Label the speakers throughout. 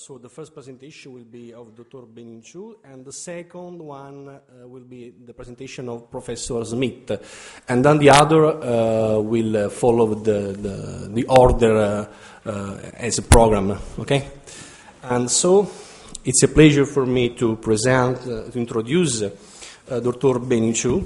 Speaker 1: So the first presentation will be of Dr. Benichou, and the second one will be the presentation of Professor Smith, and then the other will follow the order as a program. Okay, and so it's a pleasure for me to present, to introduce Dr. Benichou.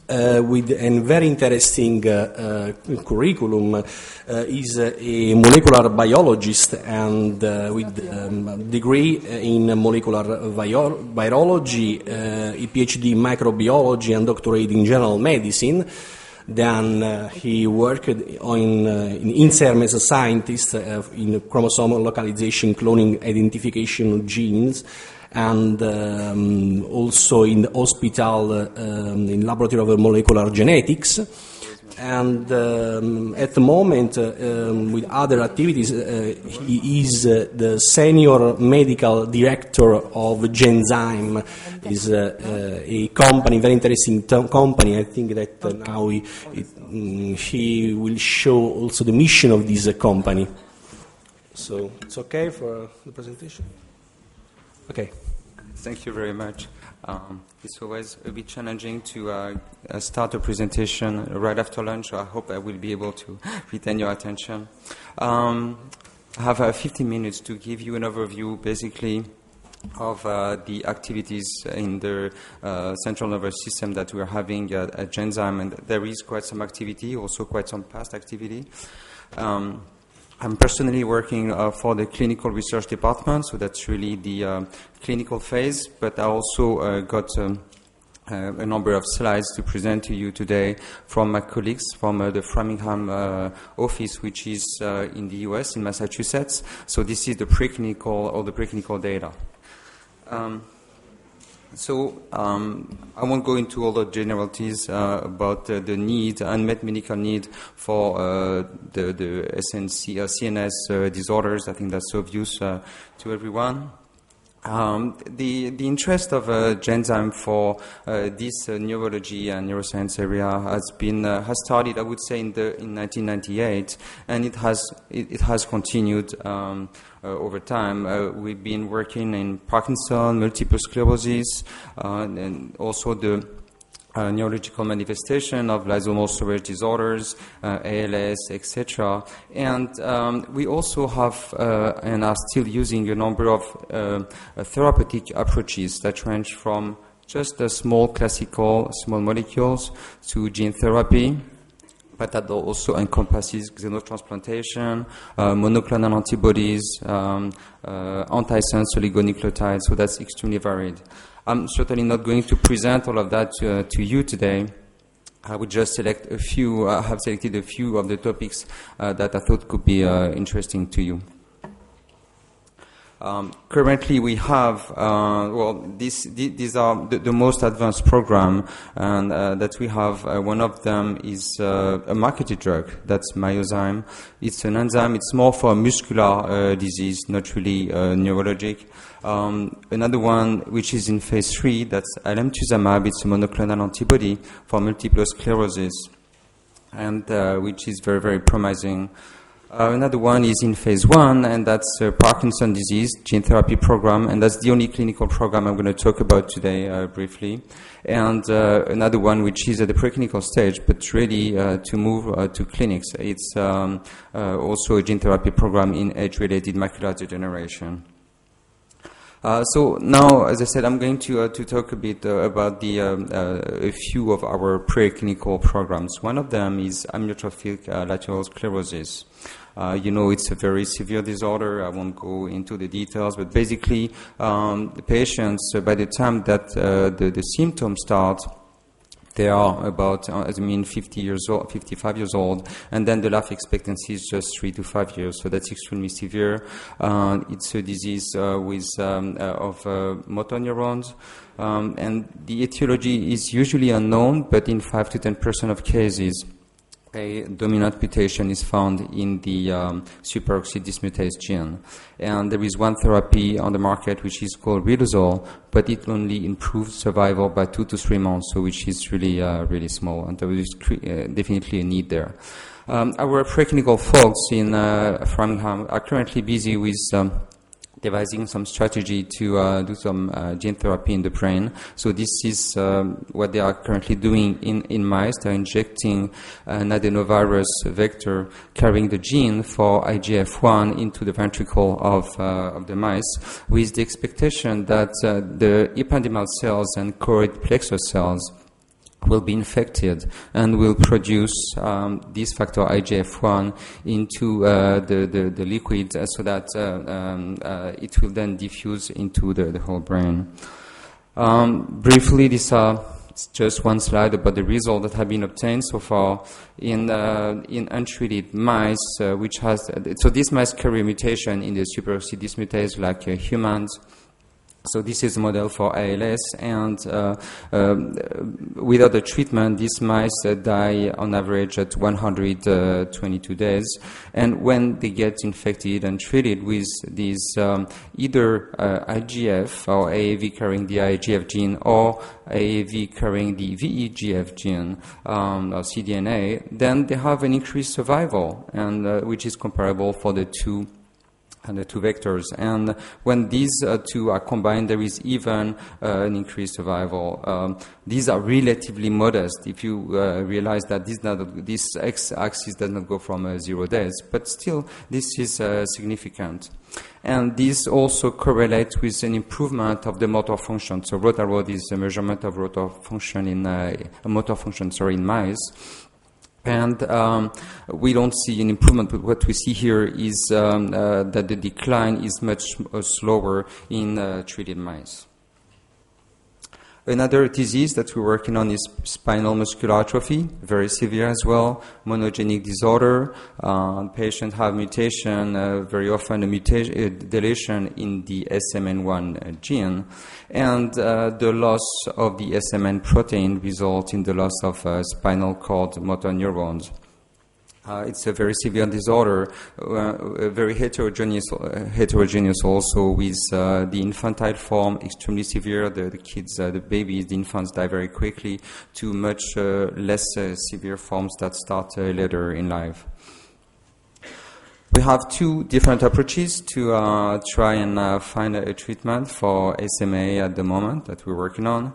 Speaker 1: With a very interesting curriculum. He's a molecular biologist and with a degree in molecular virology, a PhD in microbiology and doctorate in general medicine. Then he worked in INSERM as a scientist in chromosomal localization, cloning, identification of genes, and also in the hospital in laboratory of molecular genetics. And at the moment, with other activities, he is the senior medical director of Genzyme. Is a company, very interesting company. I think that now he will show also the mission of this company. So it's okay for the presentation? Okay.
Speaker 2: Thank you very much. It's always a bit challenging to start a presentation right after lunch, so I hope I will be able to retain your attention. I have 15 minutes to give you an overview, basically, of the activities in the central nervous system that we are having at Genzyme, and there is quite some activity, also quite some past activity. I'm personally working for the clinical research department, so that's really the clinical phase, but I also got a number of slides to present to you today from my colleagues from the Framingham office, which is in the US, in Massachusetts. So this is the preclinical, all the preclinical data. So I won't go into all the generalities about the need, unmet medical need for the CNS disorders. I think that's obvious to everyone. The interest of Genzyme for this neurology and neuroscience area has started, I would say, in 1998, and it has continued over time. We've been working in Parkinson, multiple sclerosis, and also the neurological manifestation of lysosomal storage disorders, ALS, etc. And we also have and are still using a number of therapeutic approaches that range from just the small classical small molecules to gene therapy, but that also encompasses xenotransplantation, monoclonal antibodies, antisense oligonucleotides, so that's extremely varied. I'm certainly not going to present all of that to you today. I would just select a few, I have selected a few of the topics that I thought could be interesting to you. Currently we have, these are the most advanced program, and that we have, one of them is a marketed drug, that's Myozyme. It's an enzyme, it's more for muscular disease, not really neurologic. Another one which is in phase 3, that's alemtuzumab, it's a monoclonal antibody for multiple sclerosis, and which is very, very promising. Another one is in phase 1, and that's Parkinson disease gene therapy program, and that's the only clinical program I'm going to talk about today briefly. And another one which is at the preclinical stage, but ready to move to clinics. It's also a gene therapy program in age-related macular degeneration. So now, as I said, I'm going to talk a bit about a few of our preclinical programs. One of them is amyotrophic lateral sclerosis. It's a very severe disorder. I won't go into the details, but basically, the patients, by the time that the symptoms start, they are about, 50 years old, 55 years old, and then the life expectancy is just 3 to 5 years. So that's extremely severe. It's a disease of motor neurons, and the etiology is usually unknown, but in 5 to 10% of cases, a dominant mutation is found in the superoxide dismutase gene. And there is one therapy on the market which is called riluzole, but it only improves survival by 2 to 3 months, so which is really, really small, and there is definitely a need there. Our preclinical folks in Framingham are currently busy with devising some strategy to do some gene therapy in the brain. So this is what they are currently doing in mice. They're injecting an adenovirus vector carrying the gene for IGF-1 into the ventricle of the mice, with the expectation that the ependymal cells and choroid plexus cells will be infected and will produce this factor IGF-1 into the liquid so that it will then diffuse into the whole brain. Briefly, this it's just one slide about the results that have been obtained so far in untreated mice, which has so these mice carry a mutation in the superoxide dismutase like humans. So this is a model for ALS, and without the treatment, these mice die on average at 122 days. And when they get infected and treated with these either IGF or AAV carrying the IGF gene or AAV carrying the VEGF gene or cDNA, then they have an increased survival, and which is comparable for the two vectors. And when these two are combined, there is even an increased survival. These are relatively modest if you realize that this x-axis does not go from 0 days, but still this is significant. And this also correlates with an improvement of the motor function. So rotarod is a measurement of motor function in mice. And we don't see an improvement, but what we see here is that the decline is much slower in treated mice. Another disease that we're working on is spinal muscular atrophy, very severe as well, monogenic disorder. Patients have mutation, very often a deletion in the SMN1 gene, and the loss of the SMN protein results in the loss of spinal cord motor neurons. It's a very severe disorder, very heterogeneous also, with the infantile form extremely severe. The kids, the babies, the infants die very quickly, to much less severe forms that start later in life. We have two different approaches to try and find a treatment for SMA at the moment that we're working on.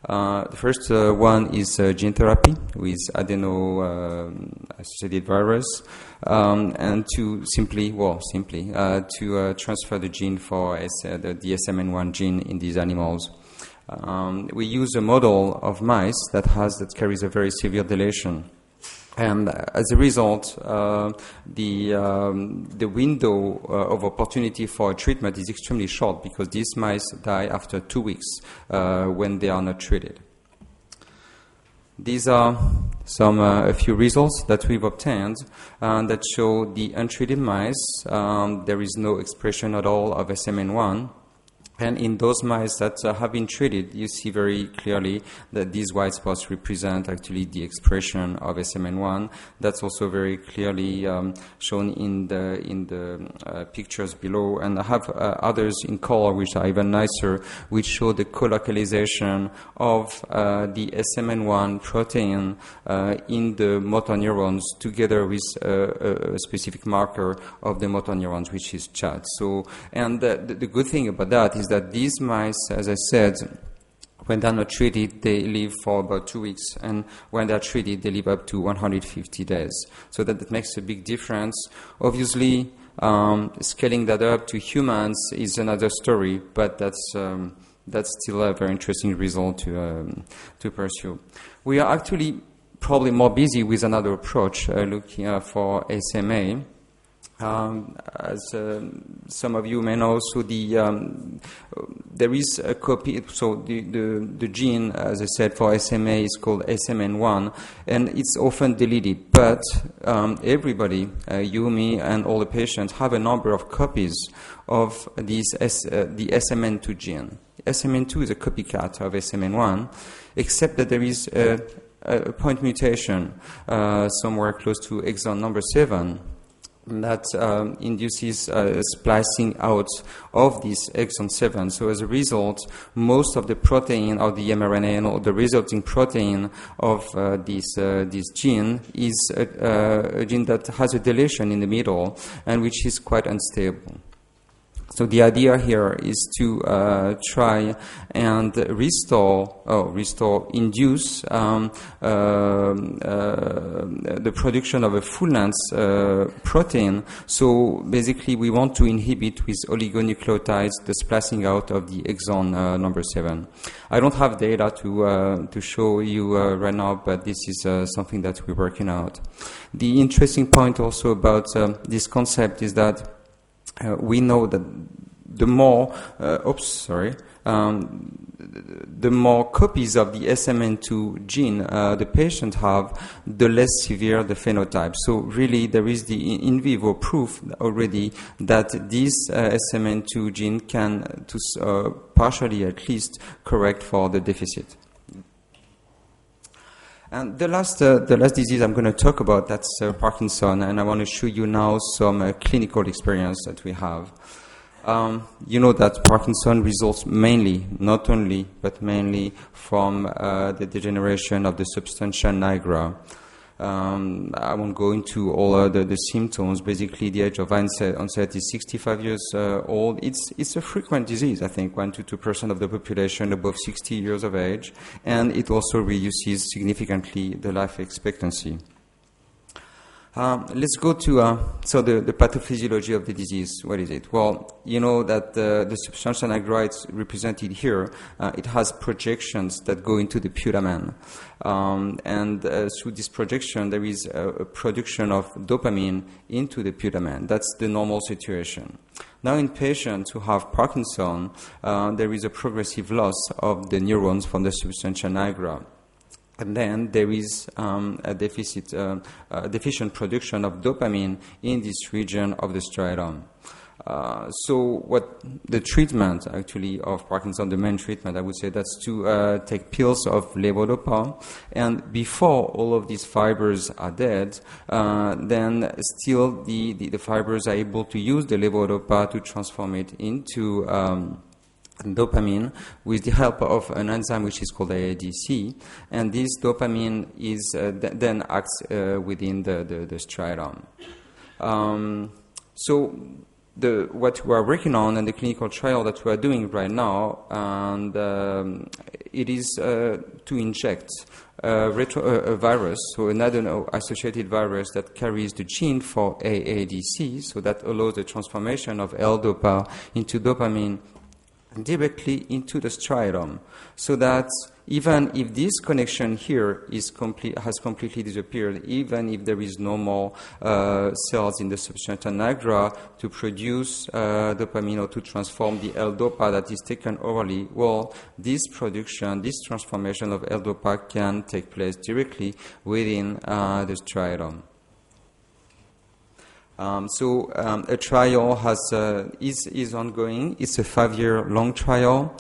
Speaker 2: The first one is gene therapy with adeno-associated virus, and to to transfer the gene for the SMN1 gene in these animals. We use a model of mice that carries a very severe deletion. And as a result, the window of opportunity for treatment is extremely short, because these mice die after 2 weeks when they are not treated. These are a few results that we've obtained that show the untreated mice. There is no expression at all of SMN1. And in those mice that have been treated, you see very clearly that these white spots represent actually the expression of SMN1. That's also very clearly shown in the pictures below. And I have others in color which are even nicer, which show the colocalization of the SMN1 protein in the motor neurons, together with a specific marker of the motor neurons, which is CHAD. So, and the good thing about that is that these mice, as I said, when they're not treated, they live for about 2 weeks, and when they're treated, they live up to 150 days. So that makes a big difference. Obviously, scaling that up to humans is another story, but that's still a very interesting result to pursue. We are actually probably more busy with another approach, looking for SMA. As some of you may know, so there is a copy. So the gene, as I said, for SMA is called SMN1, and it's often deleted. But everybody, you, me, and all the patients, have a number of copies of the SMN2 gene. SMN2 is a copycat of SMN1, except that there is a point mutation somewhere close to exon number 7. That induces splicing out of this exon 7. So as a result, most of the protein of the mRNA or the resulting protein of this gene is a gene that has a deletion in the middle, and which is quite unstable. So the idea here is to try and induce the production of a full-length protein. So basically, we want to inhibit with oligonucleotides the splicing out of the exon number 7. I don't have data to show you right now, but this is something that we're working out. The interesting point also about this concept is that we know that the more, the more copies of the SMN2 gene the patient have, the less severe the phenotype. So really, there is the in vivo proof already that this SMN2 gene can, partially at least, correct for the deficit. And the last disease I'm going to talk about, that's Parkinson, and I want to show you now some clinical experience that we have. You know that Parkinson results mainly, not only, but mainly from the degeneration of the substantia nigra. I won't go into all the symptoms. Basically, the age of onset is 65 years old. It's a frequent disease, I think, 1 to 2% of the population above 60 years of age, and it also reduces significantly the life expectancy. Let's go to the pathophysiology of the disease. What is it? Well, you know that the substantia nigra is represented here. It has projections that go into the putamen, and through this projection, there is a production of dopamine into the putamen. That's the normal situation. Now, in patients who have Parkinson, there is a progressive loss of the neurons from the substantia nigra. And then there is a deficient production of dopamine in this region of the striatum. So what the treatment actually of Parkinson, the main treatment, I would say, that's to take pills of levodopa. And before all of these fibers are dead, then still the fibers are able to use the levodopa to transform it into dopamine with the help of an enzyme which is called AADC, and this dopamine is then acts within the striatum. So what we are working on and the clinical trial that we are doing right now, and it is to inject a virus, so an adeno-associated virus that carries the gene for AADC, so that allows the transformation of L-dopa into dopamine directly into the striatum, so that even if this connection here has completely disappeared, even if there is no more cells in the substantia nigra to produce dopamine or to transform the L-dopa that is taken orally, well, this transformation of L-dopa can take place directly within the striatum. A trial is ongoing. It's a 5-year-long trial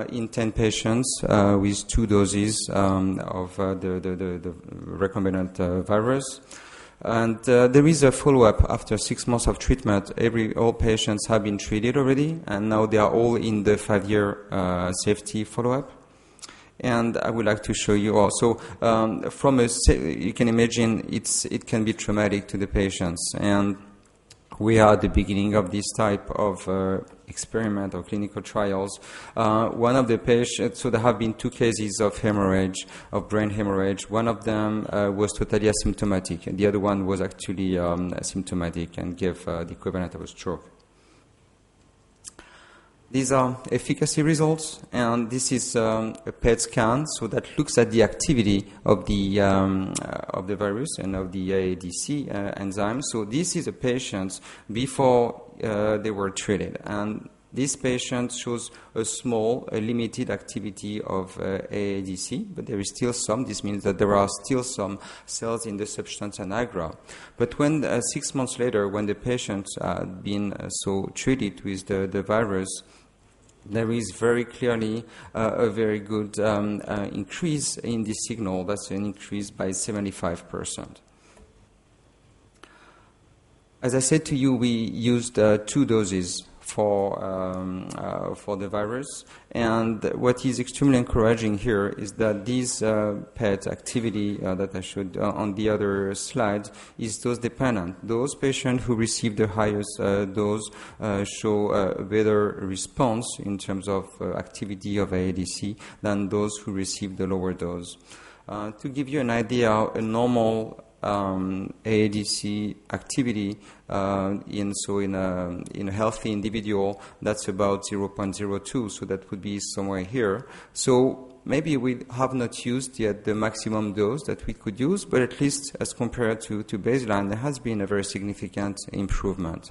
Speaker 2: in 10 patients with 2 doses of the recombinant virus. And there is a follow-up after 6 months of treatment. All patients have been treated already, and now they are all in the 5-year safety follow-up. And I would like to show you also, you can imagine it can be traumatic to the patients. And we are at the beginning of this type of experiment or clinical trials. One of the patients, so there have been 2 cases of hemorrhage, of brain hemorrhage. One of them was totally asymptomatic, and the other one was actually symptomatic and gave the equivalent of a stroke. These are efficacy results, and this is a PET scan, so that looks at the activity of the virus and of the AADC enzyme. So this is a patient before they were treated, and this patient shows a limited activity of AADC, but there is still some. This means that there are still some cells in the substantia nigra. But when 6 months later, when the patient had been treated with the virus, there is very clearly a very good increase in this signal. That's an increase by 75%. As I said to you, we used 2 doses for the virus. And what is extremely encouraging here is that this PET activity that I showed on the other slide is dose dependent. Those patients who receive the highest dose show a better response in terms of activity of AADC than those who receive the lower dose. To give you an idea, a normal AADC activity in a healthy individual, that's about 0.02, so that would be somewhere here. So maybe we have not used yet the maximum dose that we could use, but at least as compared to baseline, there has been a very significant improvement.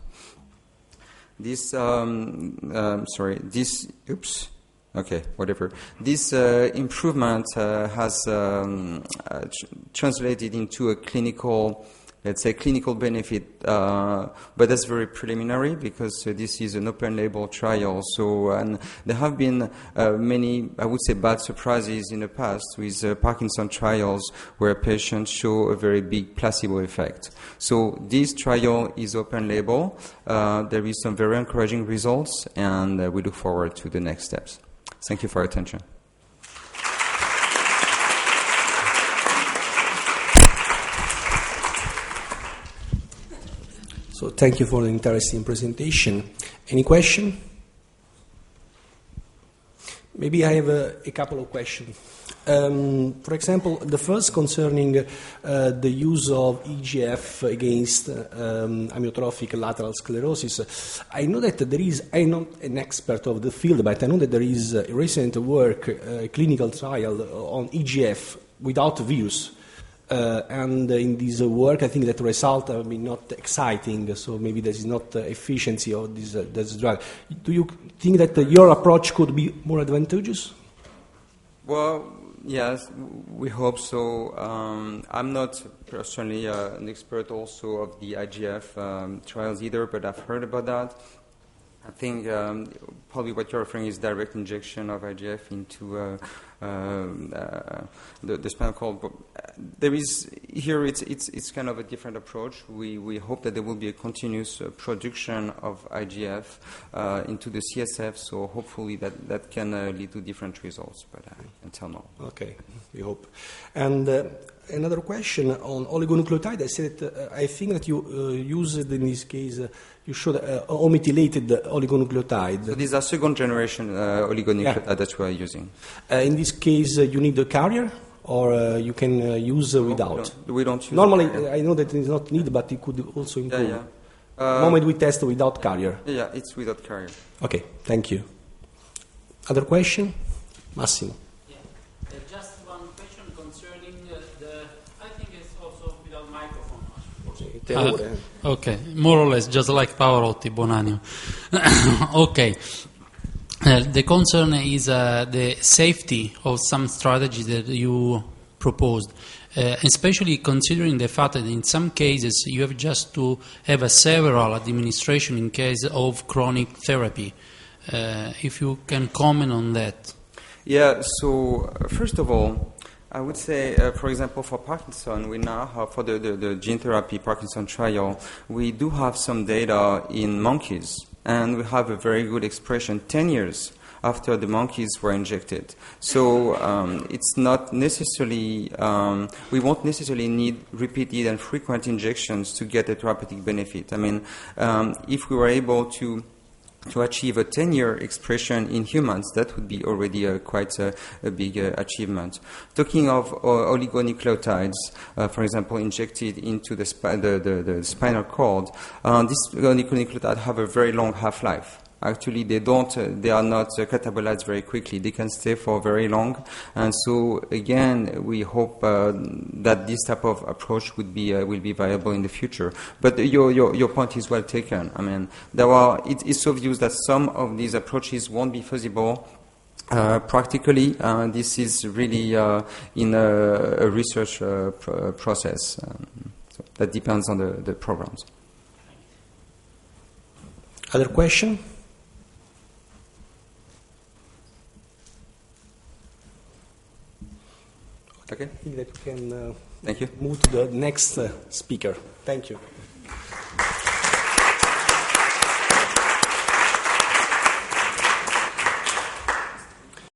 Speaker 2: This improvement has translated into a clinical, let's say, clinical benefit, but that's very preliminary because this is an open-label trial. So, and there have been many, I would say, bad surprises in the past with Parkinson trials where patients show a very big placebo effect. So this trial is open-label. There is some very encouraging results, and we look forward to the next steps. Thank you for your attention.
Speaker 1: So thank you for the interesting presentation. Any question? Maybe I have a couple of questions. For example, the first concerning the use of VEGF against amyotrophic lateral sclerosis. I know that there is, I'm not an expert of the field, but I know that there is a recent work, a clinical trial on VEGF without views. And in this work, I think that the result are not exciting, so maybe there is not efficiency of this drug. Do you think that your approach could be more advantageous?
Speaker 2: Well, yes, we hope so. I'm not personally an expert also of the IGF trials either, but I've heard about that. I think probably what you're referring is direct injection of IGF into the spinal cord. There is here it's kind of a different approach. We hope that there will be a continuous production of IGF into the CSF. So hopefully that can lead to different results. But until now.
Speaker 1: Okay, we hope. And another question on oligonucleotide. I said I think that you used in this case. You showed methylated oligonucleotide.
Speaker 2: So these are second generation oligonucleotide that we are using.
Speaker 1: In this case, you need the carrier, or you can use without?
Speaker 2: We don't use
Speaker 1: normally, I know that it is not needed, but it could also improve.
Speaker 2: Yeah.
Speaker 1: The moment we test without carrier.
Speaker 2: Yeah, it's without carrier.
Speaker 1: Okay, thank you. Other question? Massimo.
Speaker 3: Just one question concerning I think it's also without microphone. Okay, more or less, just like Pavarotti, Bonanno. Okay. The concern is the safety of some strategies that you proposed, especially considering the fact that in some cases you have just to have a several administration in case of chronic therapy. If you can comment on that.
Speaker 2: Yeah, so first of all, I would say, for example, for Parkinson, we now have, for the gene therapy Parkinson trial, we do have some data in monkeys, and we have a very good expression 10 years after the monkeys were injected. So it's not necessarily, we won't necessarily need repeated and frequent injections to get a therapeutic benefit. I mean, if we were able to achieve a 10-year expression in humans, that would be already quite a big achievement. Talking of oligonucleotides, for example, injected into the spinal cord, these oligonucleotides have a very long half-life. Actually, they are not catabolized very quickly. They can stay for very long. And so, again, we hope that this type of approach will be viable in the future. But your point is well taken. I mean, it's obvious that some of these approaches won't be feasible practically. This is really in a research process. So that depends on the programs.
Speaker 1: Other question?
Speaker 2: Okay.
Speaker 1: I think that we can
Speaker 2: Thank you.
Speaker 1: move to the next speaker. Thank you.